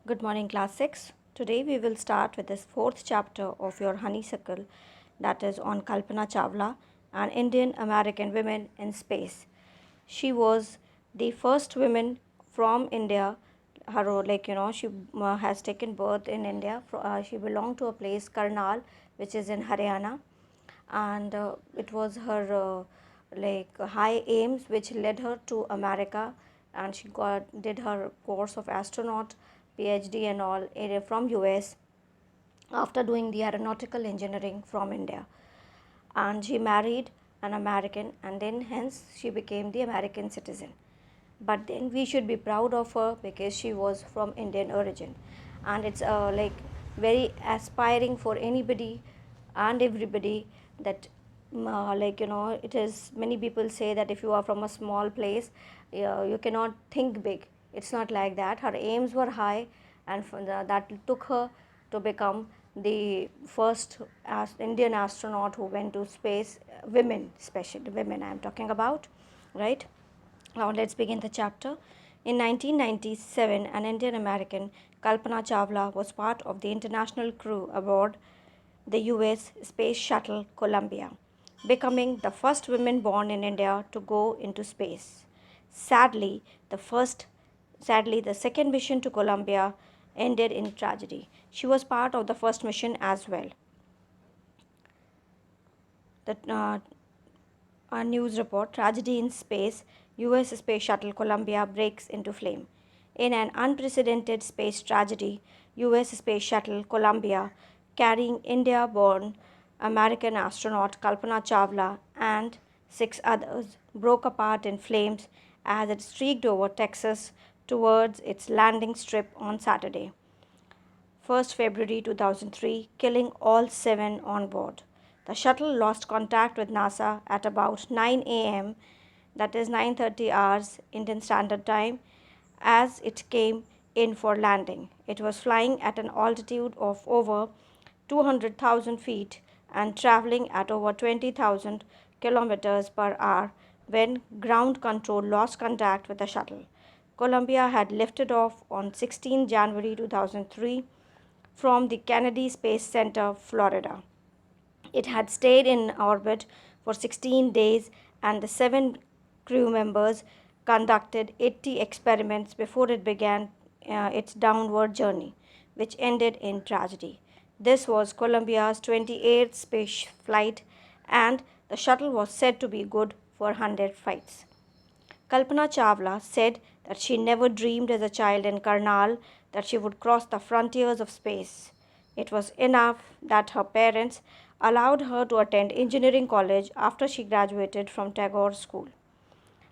Good morning, class 6. Today we will start with this fourth chapter of your honeysuckle, that is on Kalpana Chawla, an Indian American woman in space. She was the first woman from India. She has taken birth in India. She belonged to a place, Karnal, which is in Haryana, and it was her high aims which led her to America, and she did her course of astronaut, PhD and all from US after doing the aeronautical engineering from India. And she married an American, and then hence she became the American citizen. But then we should be proud of her because she was from Indian origin, and it's very aspiring for anybody and everybody that it is. Many people say that if you are from a small place, you cannot think big. It's not like that. Her aims were high, and that took her to become the first Indian astronaut who went to space. Women, especially women, I am talking about, right? Now let's begin the chapter. In 1997, an Indian American, Kalpana Chawla, was part of the international crew aboard the US Space Shuttle Columbia, becoming the first woman born in India to go into space. Sadly, the first Sadly, the second mission to Columbia ended in tragedy. She was part of the first mission as well. The A news report, Tragedy in Space, US Space Shuttle Columbia breaks into flame. In an unprecedented space tragedy, US Space Shuttle Columbia, carrying India born American astronaut Kalpana Chawla and six others, broke apart in flames as it streaked over Texas towards its landing strip on Saturday, 1st February 2003, killing all seven on board. The shuttle lost contact with NASA at about 9 a.m., that is 9:30 hours Indian Standard Time, as it came in for landing. It was flying at an altitude of over 200,000 feet and traveling at over 20,000 kilometers per hour when ground control lost contact with the shuttle. Columbia had lifted off on 16 January 2003 from the Kennedy Space Center, Florida. It had stayed in orbit for 16 days, and the seven crew members conducted 80 experiments before it began its downward journey, which ended in tragedy. This was Columbia's 28th space flight, and the shuttle was said to be good for 100 flights. Kalpana Chawla said that she never dreamed as a child in Karnal that she would cross the frontiers of space. It was enough that her parents allowed her to attend engineering college after she graduated from Tagore School.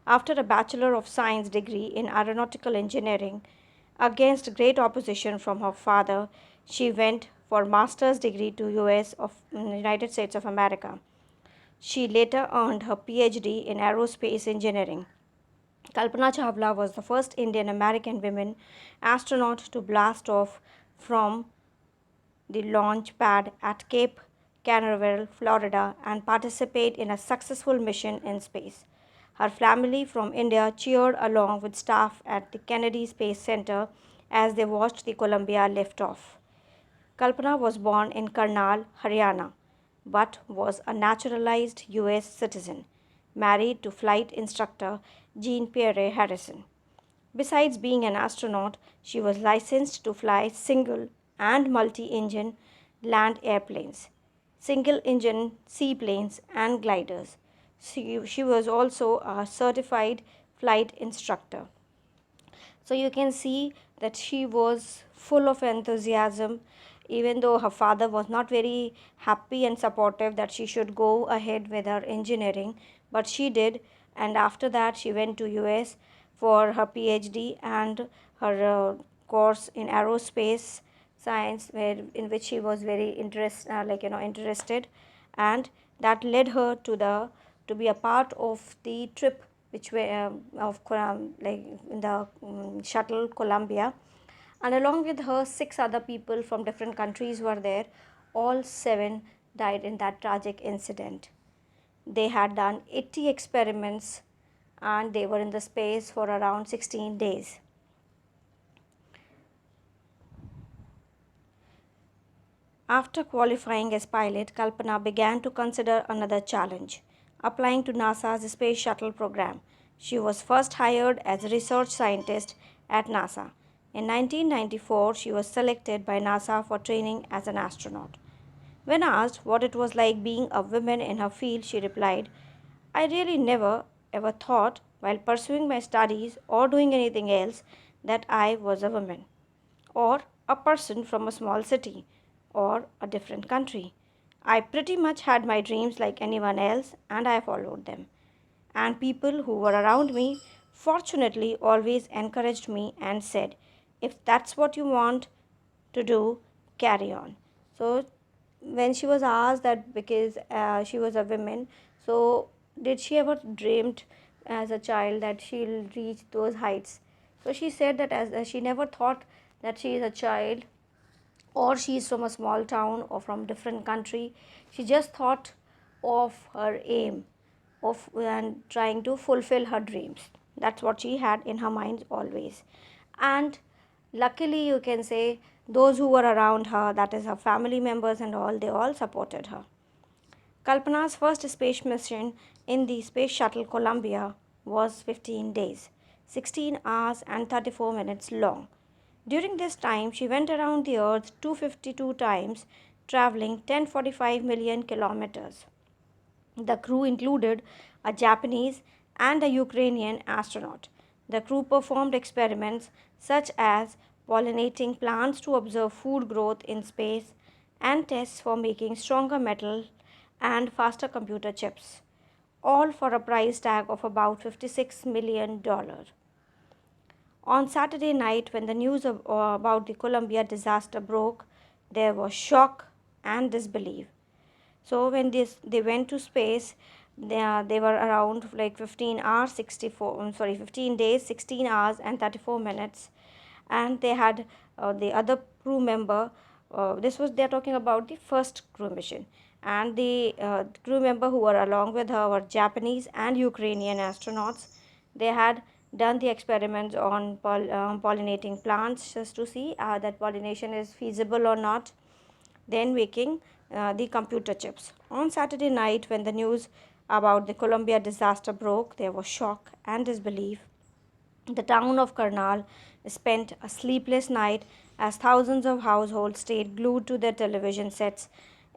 After a Bachelor of Science degree in aeronautical engineering, against great opposition from her father, she went for master's degree to US of United States of America. She later earned her PhD in aerospace engineering. Kalpana Chawla was the first Indian American woman astronaut to blast off from the launch pad at Cape Canaveral, Florida, and participate in a successful mission in space. Her family from India cheered along with staff at the Kennedy Space Center as they watched the Columbia lift off. Kalpana was born in Karnal, Haryana, but was a naturalized US citizen, married to flight instructor Jean Pierre Harrison. Besides being an astronaut, she was licensed to fly single and multi engine land airplanes, single engine seaplanes, and gliders. She was also a certified flight instructor. So you can see that she was full of enthusiasm, even though her father was not very happy and supportive that she should go ahead with her engineering, but she did. And after that, she went to US for her PhD and her course in aerospace science, where in which she was very interested, and that led her to be a part of the trip which were like in the shuttle Columbia, and along with her, six other people from different countries were there. All seven died in that tragic incident. They had done 80 experiments, and they were in the space for around 16 days. After qualifying as pilot, Kalpana began to consider another challenge, applying to NASA's Space Shuttle program. She was first hired as a research scientist at NASA. In 1994, she was selected by NASA for training as an astronaut. When asked what it was like being a woman in her field, she replied, I really never ever thought while pursuing my studies or doing anything else that I was a woman or a person from a small city or a different country. I pretty much had my dreams like anyone else and I followed them. And people who were around me fortunately always encouraged me and said, if that's what you want to do, carry on. So when she was asked that because she was a woman, so did she ever dreamed as a child that she'll reach those heights? So she said that as she never thought that she is a child or she is from a small town or from different country. She just thought of her aim of and trying to fulfill her dreams. That's what she had in her mind always. And luckily you can say those who were around her, that is her family members and all, they all supported her. Kalpana's first space mission in the Space Shuttle Columbia was 15 days, 16 hours and 34 minutes long. During this time, she went around the Earth 252 times, traveling 1045 million kilometers. The crew included a Japanese and a Ukrainian astronaut. The crew performed experiments such as pollinating plants to observe food growth in space and tests for making stronger metal and faster computer chips, all for a price tag of about $56 million. On Saturday night, when the news about the Columbia disaster broke, there was shock and disbelief. So when they went to space, they were around like 15 hours 64 15 days 16 hours and 34 minutes, and they had the other crew member. This was they're talking about the first crew mission, and the crew member who were along with her were Japanese and Ukrainian astronauts. They had done the experiments on pollinating plants just to see that pollination is feasible or not, then making the computer chips. On Saturday night, when the news about the Columbia disaster broke, there was shock and disbelief. The town of Karnal spent a sleepless night as thousands of households stayed glued to their television sets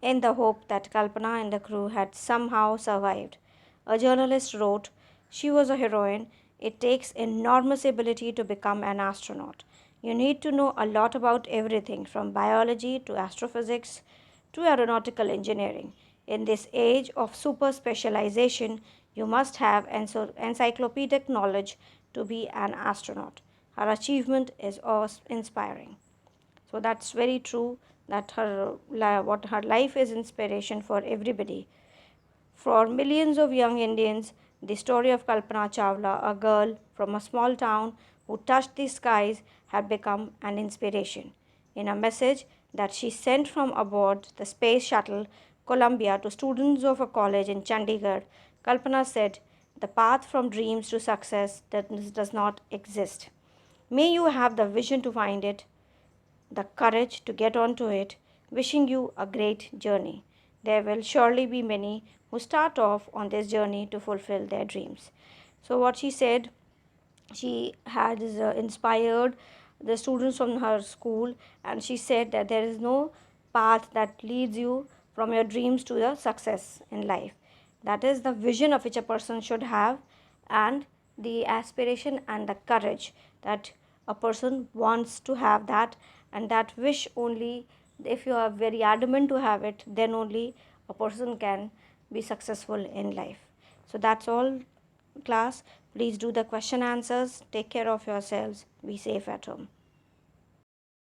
in the hope that Kalpana and the crew had somehow survived. A journalist wrote, she was a heroine. It takes enormous ability to become an astronaut. You need to know a lot about everything from biology to astrophysics to aeronautical engineering. In this age of super specialization, you must have encyclopedic knowledge to be an astronaut. Her achievement is inspiring. So that's very true that what her life is inspiration for everybody. For millions of young Indians, the story of Kalpana Chawla, a girl from a small town who touched the skies, had become an inspiration. In a message that she sent from aboard the space shuttle Columbia to students of a college in Chandigarh, Kalpana said, the path from dreams to success does not exist. May you have the vision to find it, the courage to get onto it, wishing you a great journey. There will surely be many who start off on this journey to fulfill their dreams. So, what she said, she had inspired the students from her school, and she said that there is no path that leads you from your dreams to the success in life. That is the vision of which a person should have, and the aspiration and the courage that a person wants to have that, and that wish only, if you are very adamant to have it, then only a person can be successful in life. So that's all, class. Please do the question answers. Take care of yourselves. Be safe at home.